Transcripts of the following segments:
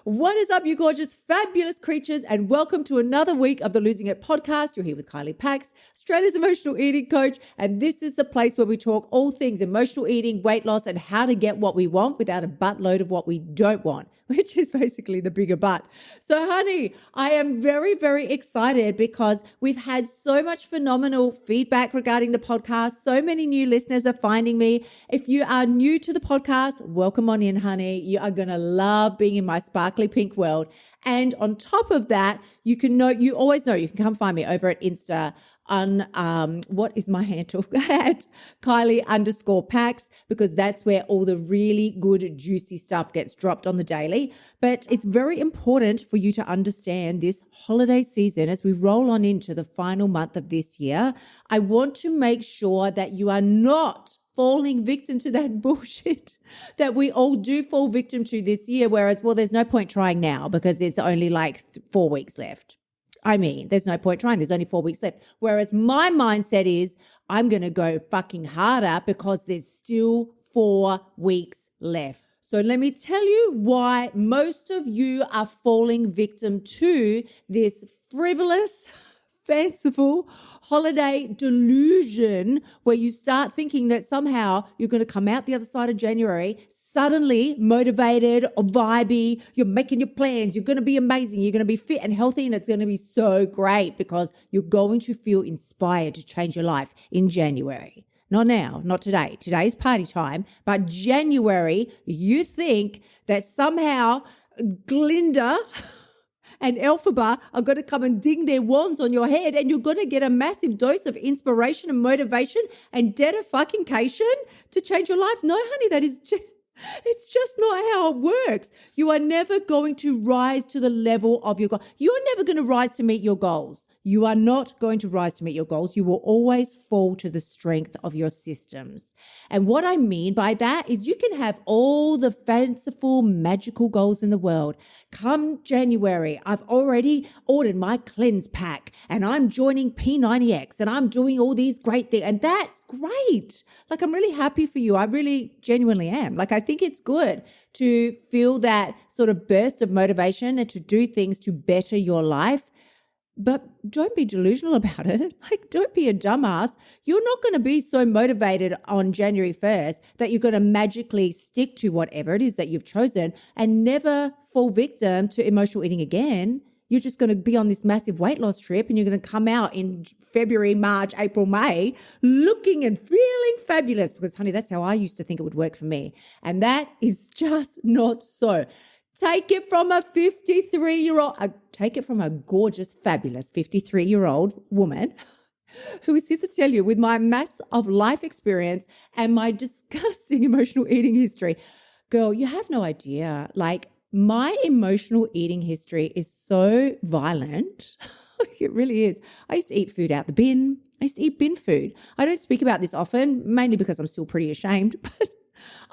What is up, you gorgeous, fabulous creatures, and welcome to another week of the Losing It podcast. You're here with Kylie Pax, Australia's emotional eating coach, and this is the place where we talk all things emotional eating, weight loss, and how to get what we want without a buttload of what we don't want, which is basically the bigger butt. So, honey, I am very, very excited because we've had so much phenomenal feedback regarding the podcast. So many new listeners are finding me. If you are new to the podcast, welcome on in, honey. You are going to love being in my sparkly pink world. And on top of that, you always know you can come find me over at Insta on, what is my handle? At Kylie_Pax, because that's where all the really good, juicy stuff gets dropped on the daily. But it's very important for you to understand this holiday season as we roll on into the final month of this year. I want to make sure that you are not falling victim to that bullshit that we all do fall victim to this year. Whereas, well, there's no point trying now because it's only like 4 weeks left. I mean, there's no point trying. There's only 4 weeks left. Whereas my mindset is I'm going to go fucking harder because there's still 4 weeks left. So let me tell you why most of you are falling victim to this frivolous, fanciful holiday delusion where you start thinking that somehow you're going to come out the other side of January suddenly motivated or vibey. You're making your plans. You're going to be amazing. You're going to be fit and healthy, and it's going to be so great because you're going to feel inspired to change your life in January. Not now, not today. Today's party time, but January, you think that somehow Glinda and Elphaba are going to come and ding their wands on your head and you're going to get a massive dose of inspiration and motivation and dedication to change your life. No, honey, it's just not how it works. You are never going to rise to the level of your goal. You're never going to rise to meet your goals. You are not going to rise to meet your goals. You will always fall to the strength of your systems. And what I mean by that is you can have all the fanciful, magical goals in the world. Come January, I've already ordered my cleanse pack and I'm joining P90X and I'm doing all these great things. And that's great. Like, I'm really happy for you. I really genuinely am. Like, I think it's good to feel that sort of burst of motivation and to do things to better your life. But don't be delusional about it. Like, don't be a dumbass. You're not going to be so motivated on January 1st that you're going to magically stick to whatever it is that you've chosen and never fall victim to emotional eating again. You're just going to be on this massive weight loss trip and you're going to come out in February, March, April, May looking and feeling fabulous because, honey, that's how I used to think it would work for me. And that is just not so. Take it from a 53-year-old, take it from a gorgeous, fabulous 53-year-old woman who is here to tell you with my mass of life experience and my disgusting emotional eating history. Girl, you have no idea. Like, my emotional eating history is so violent. It really is. I used to eat food out the bin. I used to eat bin food. I don't speak about this often, mainly because I'm still pretty ashamed, but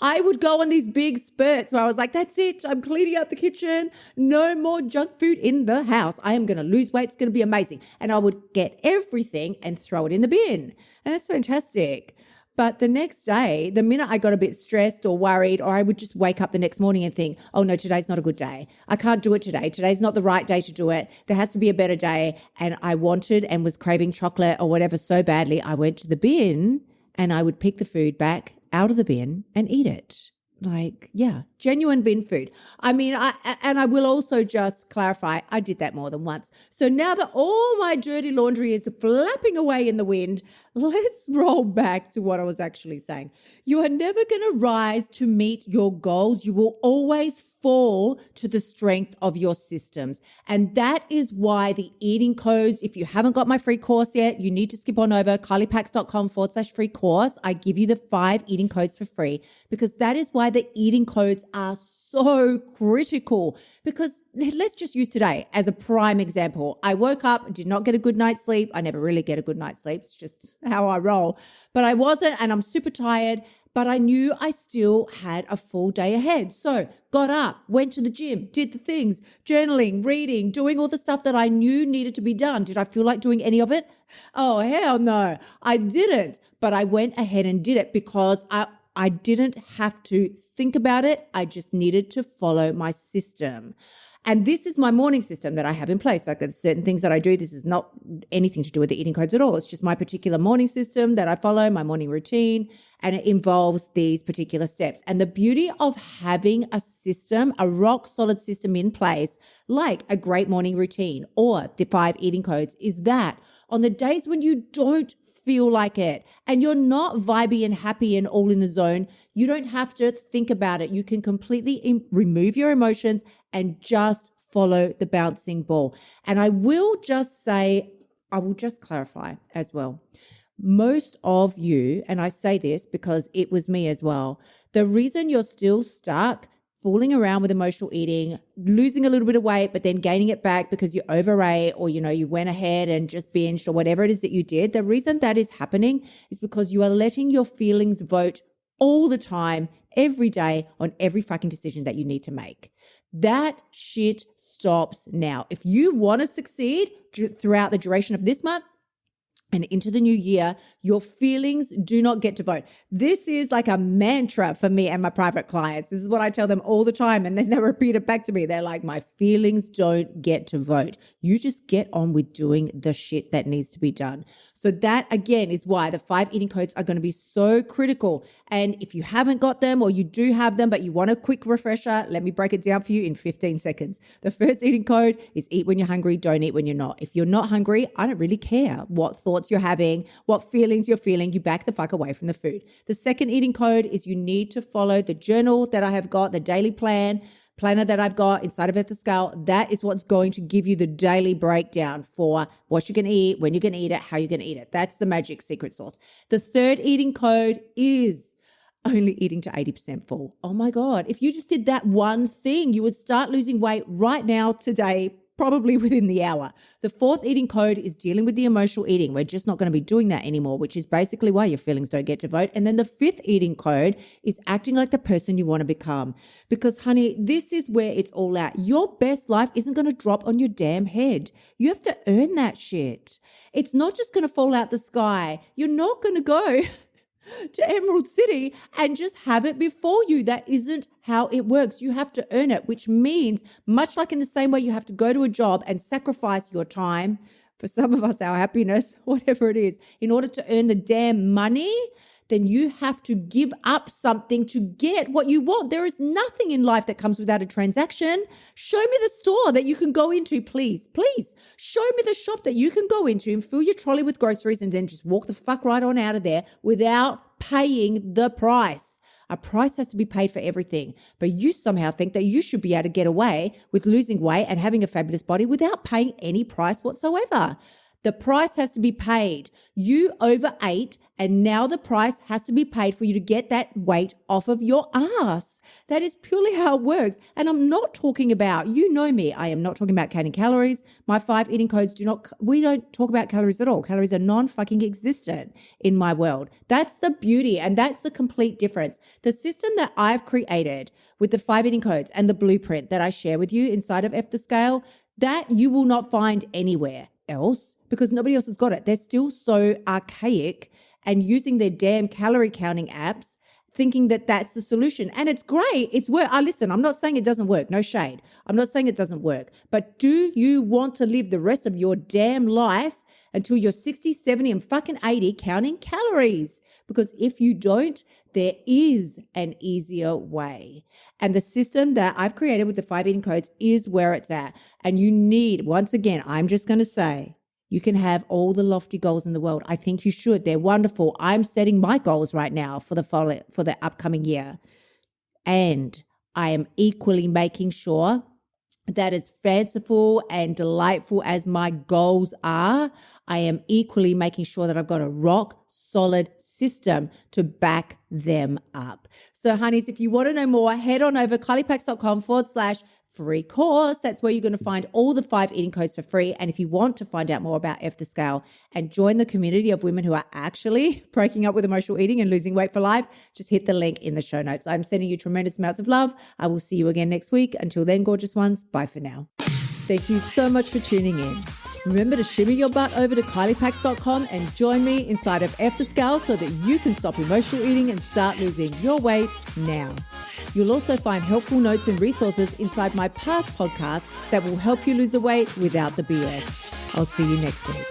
I would go on these big spurts where I was like, that's it. I'm cleaning out the kitchen. No more junk food in the house. I am going to lose weight. It's going to be amazing. And I would get everything and throw it in the bin. And that's fantastic. But the next day, the minute I got a bit stressed or worried, or I would just wake up the next morning and think, oh no, today's not a good day. I can't do it today. Today's not the right day to do it. There has to be a better day. And I wanted and was craving chocolate or whatever so badly, I went to the bin and I would pick the food back out of the bin and eat it. Like, yeah, genuine bin food. I mean, I will also just clarify, I did that more than once. So now that all my dirty laundry is flapping away in the wind, let's roll back to what I was actually saying. You are never going to rise to meet your goals. You will always fall to the strength of your systems. And that is why the eating codes, if you haven't got my free course yet, you need to skip on over kyliepax.com/free course. I give you the 5 eating codes for free because that is why the eating codes are so critical. Because let's just use today as a prime example. I woke up, did not get a good night's sleep. I never really get a good night's sleep. It's just how I roll. But I wasn't, and I'm super tired. But I knew I still had a full day ahead. So got up, went to the gym, did the things, journaling, reading, doing all the stuff that I knew needed to be done. Did I feel like doing any of it? Oh, hell no. I didn't. But I went ahead and did it because I didn't have to think about it. I just needed to follow my system. And this is my morning system that I have in place. Like there's certain things that I do. This is not anything to do with the eating codes at all. It's just my particular morning system that I follow, my morning routine, and it involves these particular steps. And the beauty of having a system, a rock solid system in place, like a great morning routine or the 5 eating codes, is that on the days when you don't feel like it and you're not vibey and happy and all in the zone, you don't have to think about it. You can completely remove your emotions and just follow the bouncing ball. And I will just clarify as well. Most of you, and I say this because it was me as well, the reason you're still stuck fooling around with emotional eating, losing a little bit of weight, but then gaining it back because you overate or, you went ahead and just binged or whatever it is that you did. The reason that is happening is because you are letting your feelings vote all the time, every day on every fucking decision that you need to make. That shit stops now. If you want to succeed throughout the duration of this month, and into the new year, your feelings do not get to vote. This is like a mantra for me and my private clients. This is what I tell them all the time. And then they repeat it back to me. They're like, my feelings don't get to vote. You just get on with doing the shit that needs to be done. So that, again, is why the 5 eating codes are going to be so critical. And if you haven't got them or you do have them, but you want a quick refresher, let me break it down for you in 15 seconds. The first eating code is eat when you're hungry, don't eat when you're not. If you're not hungry, I don't really care what thoughts you're having, what feelings you're feeling, you back the fuck away from the food. The second eating code is you need to follow the journal that I have got, the daily planner that I've got inside of the Scale. That is what's going to give you the daily breakdown for what you're going to eat, when you're going to eat it, how you're going to eat it. That's the magic secret sauce. The third eating code is only eating to 80% full. Oh my God. If you just did that one thing, you would start losing weight right now, today, probably within the hour. The fourth eating code is dealing with the emotional eating. We're just not going to be doing that anymore, which is basically why your feelings don't get to vote. And then the fifth eating code is acting like the person you want to become. Because, honey, this is where it's all at. Your best life isn't going to drop on your damn head. You have to earn that shit. It's not just going to fall out the sky. You're not going to go to Emerald City and just have it before you. That isn't how it works. You have to earn it, which means much like in the same way you have to go to a job and sacrifice your time, for some of us, our happiness, whatever it is, in order to earn the damn money, then you have to give up something to get what you want. There is nothing in life that comes without a transaction. Show me the store that you can go into, please. Please show me the shop that you can go into and fill your trolley with groceries and then just walk the fuck right on out of there without paying the price. A price has to be paid for everything, but you somehow think that you should be able to get away with losing weight and having a fabulous body without paying any price whatsoever. The price has to be paid. You overate and now the price has to be paid for you to get that weight off of your ass. That is purely how it works. And I'm not talking about, you know me, I am not talking about counting calories. My 5 eating codes we don't talk about calories at all. Calories are non-fucking existent in my world. That's the beauty and that's the complete difference. The system that I've created with the 5 eating codes and the blueprint that I share with you inside of the Scale, that you will not find anywhere else because nobody else has got it. They're still so archaic and using their damn calorie counting apps thinking that that's the solution. And it's great. It's work. Listen, I'm not saying it doesn't work. No shade. I'm not saying it doesn't work. But do you want to live the rest of your damn life until you're 60, 70 and fucking 80 counting calories? Because if you don't, there is an easier way. And the system that I've created with the 5 eating codes is where it's at. And you need, once again, I'm just going to say, you can have all the lofty goals in the world. I think you should. They're wonderful. I'm setting my goals right now for the upcoming year. And I am equally making sure that as fanciful and delightful as my goals are, I am equally making sure that I've got a rock solid system to back them up. So honeys, if you want to know more, head on over kyliepax.com/free course. That's where you're going to find all the 5 eating codes for free. And if you want to find out more about the Scale and join the community of women who are actually breaking up with emotional eating and losing weight for life, just hit the link in the show notes. I'm sending you tremendous amounts of love. I will see you again next week. Until then, gorgeous ones, bye for now. Thank you so much for tuning in. Remember to shimmy your butt over to KyliePax.com and join me inside of F the Scale so that you can stop emotional eating and start losing your weight now. You'll also find helpful notes and resources inside my past podcasts that will help you lose the weight without the BS. I'll see you next week.